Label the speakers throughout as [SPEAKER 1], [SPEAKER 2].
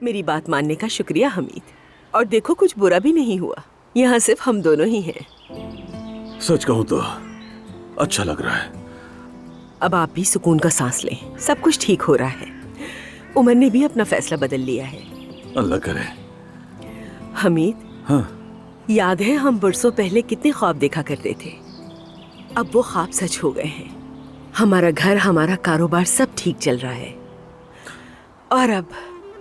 [SPEAKER 1] मेरी बात मानने का शुक्रिया हमीद। और देखो, कुछ बुरा भी नहीं हुआ। यहाँ सिर्फ हम दोनों ही हैं।
[SPEAKER 2] सच कहूँ तो अच्छा लग रहा है।
[SPEAKER 1] अब आप भी सुकून का सांस लें। सब कुछ ठीक हो रहा है। उमर ने भी अपना फैसला बदल लिया है।
[SPEAKER 2] अल्लाह करे।
[SPEAKER 1] हमीद,
[SPEAKER 2] हाँ,
[SPEAKER 1] याद है हम बरसों पहले कितने ख्वाब देखा करते थे? अब वो ख्वाब सच हो गए हैं। हमारा घर, हमारा कारोबार सब ठीक चल रहा है। और अब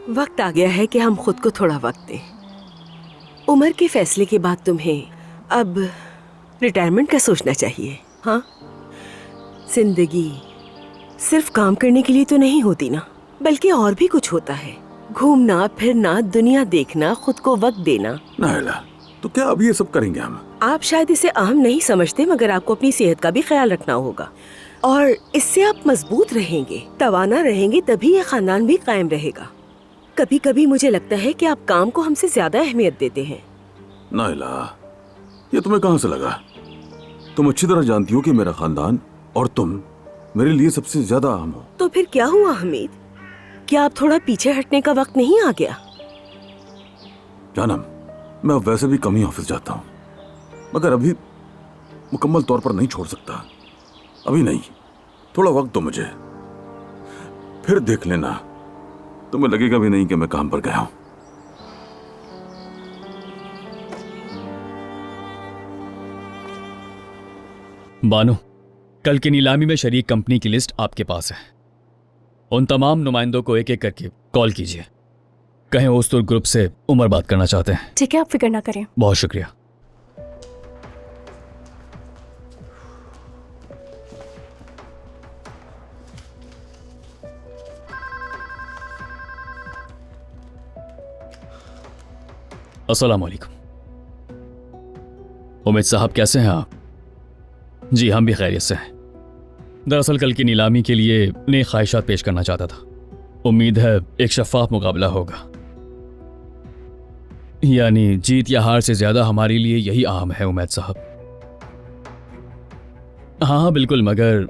[SPEAKER 1] वक्त आ गया है कि हम खुद को थोड़ा वक्त दें। उमर के फैसले के बाद तुम्हें अब रिटायरमेंट का सोचना चाहिए। हाँ, जिंदगी सिर्फ काम करने के लिए तो नहीं होती ना, बल्कि और भी कुछ होता है। घूमना फिरना, दुनिया देखना, खुद को वक्त देना।
[SPEAKER 2] नाइला, तो क्या अब ये सब करेंगे हम?
[SPEAKER 1] आप शायद इसे अहम नहीं समझते, मगर आपको अपनी सेहत का भी ख्याल रखना होगा। और इससे आप मजबूत रहेंगे, तवाना रहेंगे, तभी ये खानदान भी कायम रहेगा। कभी कभी मुझे लगता है कि आप काम को हमसे ज्यादा अहमियत देते हैं।
[SPEAKER 2] नाइला, ये तुम्हें कहाँ से लगा? तुम अच्छी तरह जानती हो कि मेरा खानदान और तुम मेरे लिए सबसे ज्यादा अहम हो।
[SPEAKER 1] तो फिर क्या हुआ हमीद? क्या आप थोड़ा पीछे हटने का वक्त नहीं आ गया?
[SPEAKER 2] जानम, मैं अब वैसे भी कम ही ऑफिस जाता हूँ, मगर अभी मुकम्मल तौर पर नहीं छोड़ सकता। अभी नहीं, थोड़ा वक्त दो मुझे, फिर देख लेना, तुम्हें लगेगा भी नहीं कि मैं काम पर गया हूं।
[SPEAKER 3] बानो, कल की नीलामी में शरीक कंपनी की लिस्ट आपके पास है। उन तमाम नुमाइंदों को एक एक करके कॉल कीजिए। कहें ओस्तुर ग्रुप से उमर बात करना चाहते हैं।
[SPEAKER 4] ठीक है, आप फिक्र ना करें।
[SPEAKER 3] बहुत शुक्रिया। अस्सलाम वालेकुम। उमेद साहब, कैसे हैं आप? जी, हम भी खैरियत से हैं। दरअसल कल की नीलामी के लिए नई ख्वाहिशात पेश करना चाहता था। उम्मीद है एक शफाफ मुकाबला होगा। यानी जीत या हार से ज्यादा हमारे लिए यही अहम है उमैद साहब। हाँ हाँ बिल्कुल, मगर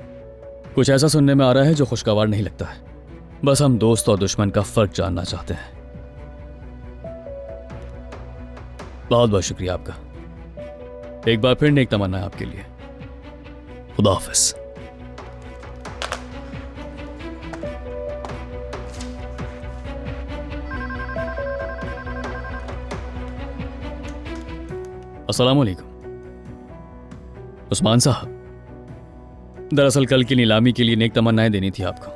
[SPEAKER 3] कुछ ऐसा सुनने में आ रहा है जो खुशगवार नहीं लगता है। बस हम दोस्त और दुश्मन का फर्क जानना चाहते हैं। बहुत बहुत शुक्रिया आपका। एक बार फिर नेक तमन्ना है आपके लिए। खुदा हाफिज। अस्सलाम वालेकुम। उस्मान साहब, दरअसल कल की नीलामी के लिए नेक तमन्नाएं देनी थी आपको।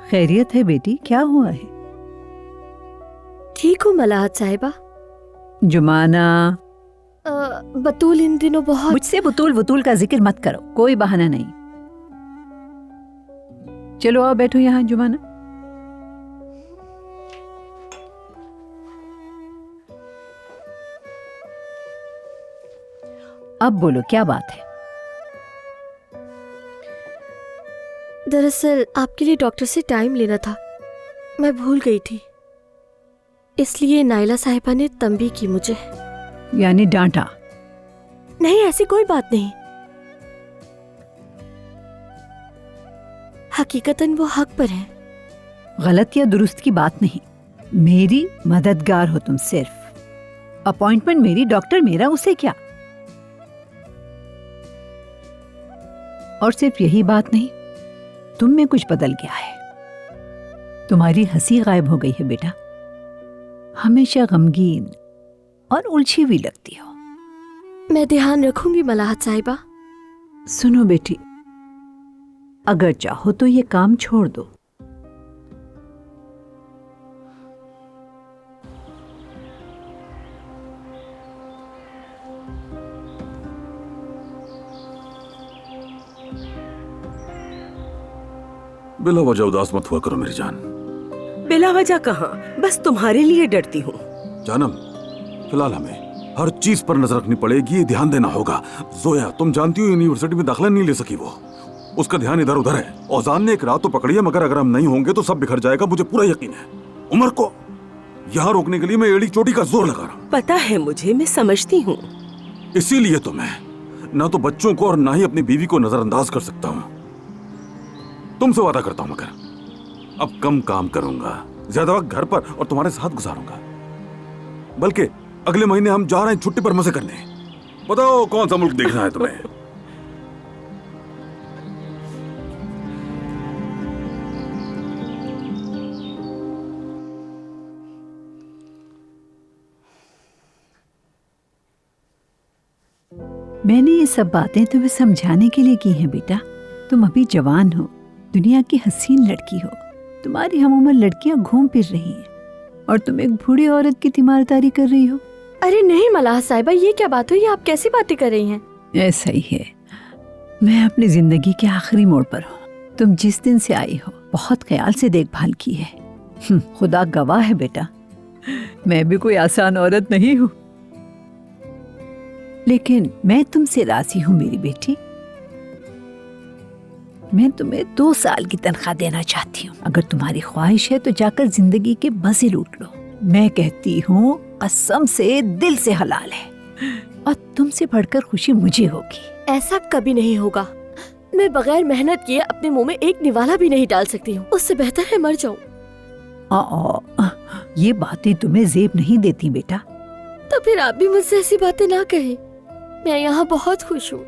[SPEAKER 5] खैरियत है बेटी, क्या हुआ है?
[SPEAKER 4] ठीक हूँ मलाहत साहिबा।
[SPEAKER 5] जुमाना,
[SPEAKER 4] बतूल इन दिनों बहुत।
[SPEAKER 5] मुझसे बुतूल बुतूल का जिक्र मत करो, कोई बहाना नहीं। चलो आओ बैठो यहाँ। जुमाना, अब बोलो क्या बात है?
[SPEAKER 4] दरअसल आपके लिए डॉक्टर से टाइम लेना था, मैं भूल गई थी, इसलिए नाइला साहिबा ने तंबी की मुझे।
[SPEAKER 5] यानी डांटा?
[SPEAKER 4] नहीं, ऐसी कोई बात नहीं। हकीकतन वो हक पर है।
[SPEAKER 5] गलत या दुरुस्त की बात नहीं, मेरी मददगार हो तुम। सिर्फ अपॉइंटमेंट मेरी, डॉक्टर मेरा, उसे क्या? और सिर्फ यही बात नहीं, तुम में कुछ बदल गया है। तुम्हारी हंसी गायब हो गई है बेटा। हमेशा गमगीन और उलझी हुई लगती हो।
[SPEAKER 4] मैं ध्यान रखूंगी मलाहत साहिबा।
[SPEAKER 5] सुनो बेटी, अगर चाहो तो ये काम छोड़ दो।
[SPEAKER 2] बिला वजह उदास मत हुआ करो मेरी जान।
[SPEAKER 1] बिला वजह कहाँ, बस तुम्हारे लिए डरती हूँ।
[SPEAKER 2] जानम, फिलहाल हमें हर चीज पर नजर रखनी पड़ेगी, ध्यान देना होगा। जोया, तुम जानती हो यूनिवर्सिटी में दाखिला नहीं ले सकी वो, उसका ध्यान इधर उधर है। औजान ने एक रात तो पकड़ी है, मगर अगर हम नहीं होंगे तो सब बिखर जाएगा, मुझे पूरा यकीन है। उमर को यहाँ रोकने के लिए मैं एड़ी चोटी का जोर लगा रहा हूँ।
[SPEAKER 1] पता है मुझे, मैं समझती हूँ।
[SPEAKER 2] इसीलिए तो मैं ना तो बच्चों को और ना ही अपनी बीवी को नजरअंदाज कर सकता हूँ। तुमसे वादा करता हूँ मगर अब कम काम करूंगा, ज्यादा वक्त घर पर और तुम्हारे साथ गुजारूंगा। बल्कि अगले महीने हम जा रहे हैं छुट्टी पर मजे करने। बताओ कौन सा मुल्क देखना है तुम्हें?
[SPEAKER 5] मैंने ये सब बातें तुम्हें समझाने के लिए की हैं बेटा। तुम अभी जवान हो, दुनिया की हसीन लड़की हो। तुम्हारी हम उम्र लड़कियां घूम फिर रही हैं और तुम एक बूढ़ी औरत की तीमारदारी कर रही हो।
[SPEAKER 4] अरे नहीं मलाह साहिबा, ये क्या बात हुई? आप कैसी बातें कर रही हैं?
[SPEAKER 5] ऐसा ही है, मैं अपनी जिंदगी के आखिरी मोड़ पर हूँ। तुम जिस दिन से आई हो बहुत ख्याल से देखभाल की है। खुदा गवाह है बेटा, मैं भी कोई आसान औरत नहीं हूँ। लेकिन मैं तुमसे राजी हूँ मेरी बेटी। मैं तुम्हें 2 साल की तनख्वाह देना चाहती हूँ। अगर तुम्हारी ख्वाहिश है तो जाकर जिंदगी के मजे लूट लो। मैं कहती हूँ कसम से, दिल से हलाल है और तुमसे बढ़कर खुशी मुझे होगी।
[SPEAKER 4] ऐसा कभी नहीं होगा। मैं बगैर मेहनत किए अपने मुंह में एक निवाला भी नहीं डाल सकती हूँ। उससे बेहतर है मर जाऊं।
[SPEAKER 5] ये बातें तुम्हें जेब नहीं देती बेटा।
[SPEAKER 4] तो फिर आप भी मुझसे ऐसी बातें ना कहें। मैं यहाँ बहुत खुश हूँ।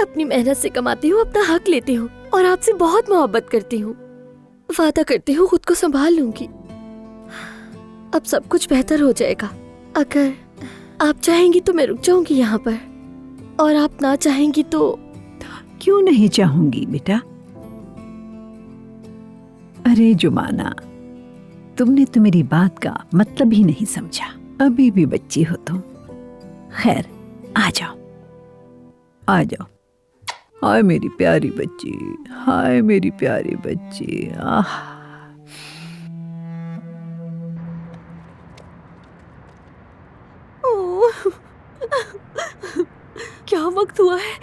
[SPEAKER 4] अपनी मेहनत से कमाती हूँ, अपना हक लेती हूँ और आपसे बहुत मोहब्बत करती हूँ। वादा करती हूँ खुद को संभाल लूंगी। अब सब कुछ बेहतर हो जाएगा। अगर आप चाहेंगी तो मैं रुक जाऊंगी यहाँ पर, और आप ना चाहेंगी तो
[SPEAKER 5] क्यों नहीं चाहूंगी बेटा। अरे जुमाना, तुमने तो मेरी बात का मतलब ही नहीं समझा। अभी भी बच्ची हो तुम। खैर, आ जाओ आ जाओ। हाय मेरी प्यारी बच्ची, हाय मेरी प्यारी बच्ची। आह,
[SPEAKER 4] क्या वक्त हुआ है?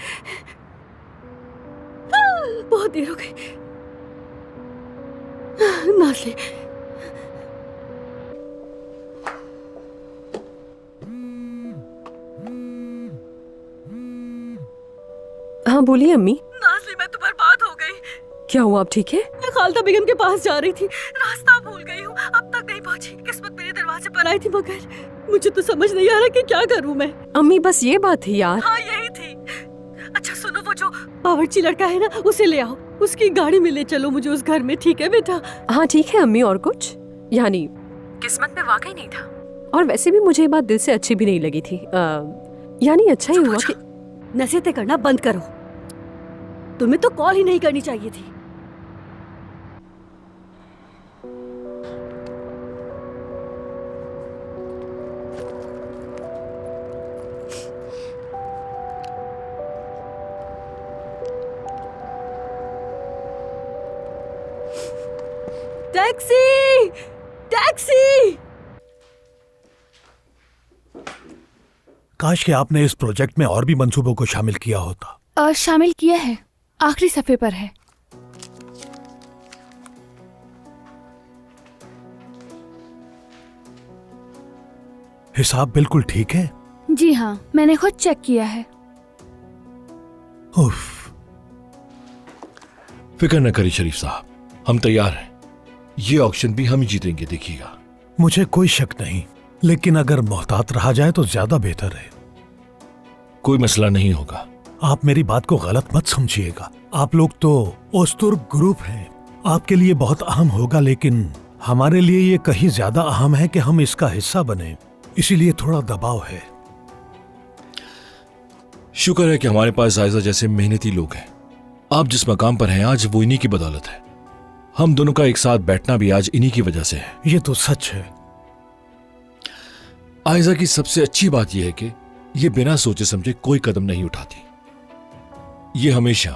[SPEAKER 4] बहुत देर हो गई। नाज़ली,
[SPEAKER 1] हाँ बोलिए अम्मी।
[SPEAKER 6] नाज़ली, मैं तो बर्बाद हो गई।
[SPEAKER 1] क्या हुआ, आप ठीक है?
[SPEAKER 6] मैं खालदा बेगम के पास जा रही थी, रास्ता भूल गई हूँ, अब तक नहीं पहुँची। किस्मत मेरे दरवाजे पर आई थी, मगर मुझे तो समझ नहीं आ रहा कि क्या करूँ मैं।
[SPEAKER 1] अम्मी बस ये बात थी यार।
[SPEAKER 6] हाँ यही थी। अच्छा सुनो, वो जो बावर्ची लड़का है ना, उसे ले आओ, उसकी गाड़ी में ले चलो मुझे उस घर में। ठीक है बेटा?
[SPEAKER 1] हाँ ठीक है अम्मी। और कुछ? यानी
[SPEAKER 6] किस्मत में वाकई नहीं था।
[SPEAKER 1] और वैसे भी मुझे ये बात दिल से अच्छी भी नहीं लगी थी। यानी अच्छा ही हुआ कि
[SPEAKER 6] नसीहतें करना बंद करो। तुम्हें तो कॉल ही नहीं करनी चाहिए थी। टैक्सी! टैक्सी!
[SPEAKER 7] काश कि आपने इस प्रोजेक्ट में और भी मंसूबों को शामिल किया होता।
[SPEAKER 4] शामिल किया है, आखिरी सफ़े पर है।
[SPEAKER 7] हिसाब बिल्कुल ठीक है?
[SPEAKER 4] जी हाँ, मैंने खुद चेक किया है।
[SPEAKER 7] उफ।
[SPEAKER 8] फिक्र न करिए शरीफ साहब, हम तैयार हैं। ये ऑक्शन भी हम ही जीतेंगे, देखिएगा।
[SPEAKER 7] मुझे कोई शक नहीं, लेकिन अगर मोहतात रहा जाए तो ज्यादा बेहतर है।
[SPEAKER 8] कोई मसला नहीं होगा।
[SPEAKER 7] आप मेरी बात को गलत मत समझिएगा। आप लोग तो ओस्तुर्ग ग्रुप हैं, आपके लिए बहुत अहम होगा, लेकिन हमारे लिए ये कहीं ज्यादा अहम है कि हम इसका हिस्सा बने, इसीलिए थोड़ा दबाव है।
[SPEAKER 8] शुक्र है कि हमारे पास जायजा जैसे मेहनती लोग हैं। आप जिस मकाम पर हैं आज, वो इन्हीं की बदौलत है। हम दोनों का एक साथ बैठना भी आज इन्हीं की वजह से है।
[SPEAKER 7] ये तो सच है।
[SPEAKER 8] आयजा की सबसे अच्छी बात यह है कि ये बिना सोचे समझे कोई कदम नहीं उठाती। ये हमेशा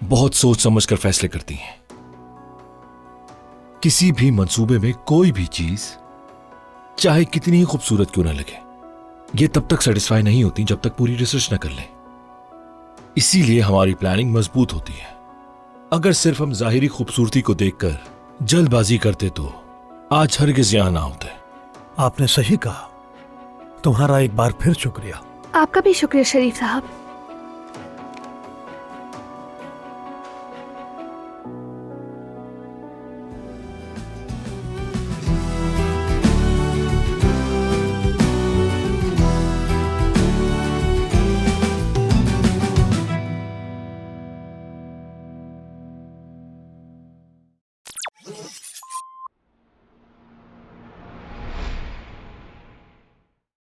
[SPEAKER 8] बहुत सोच समझकर फैसले करती हैं। किसी भी मंसूबे में कोई भी चीज चाहे कितनी ही खूबसूरत क्यों ना लगे, ये तब तक सेटिस्फाई नहीं होती जब तक पूरी रिसर्च न कर लें। इसीलिए हमारी प्लानिंग मजबूत होती है। अगर सिर्फ हम जाहिरी खूबसूरती को देखकर जल्दबाजी करते तो आज हरगिज़ यहां ना होते।
[SPEAKER 7] आपने सही कहा। तुम्हारा एक बार फिर शुक्रिया।
[SPEAKER 4] आपका भी शुक्रिया शरीफ साहब।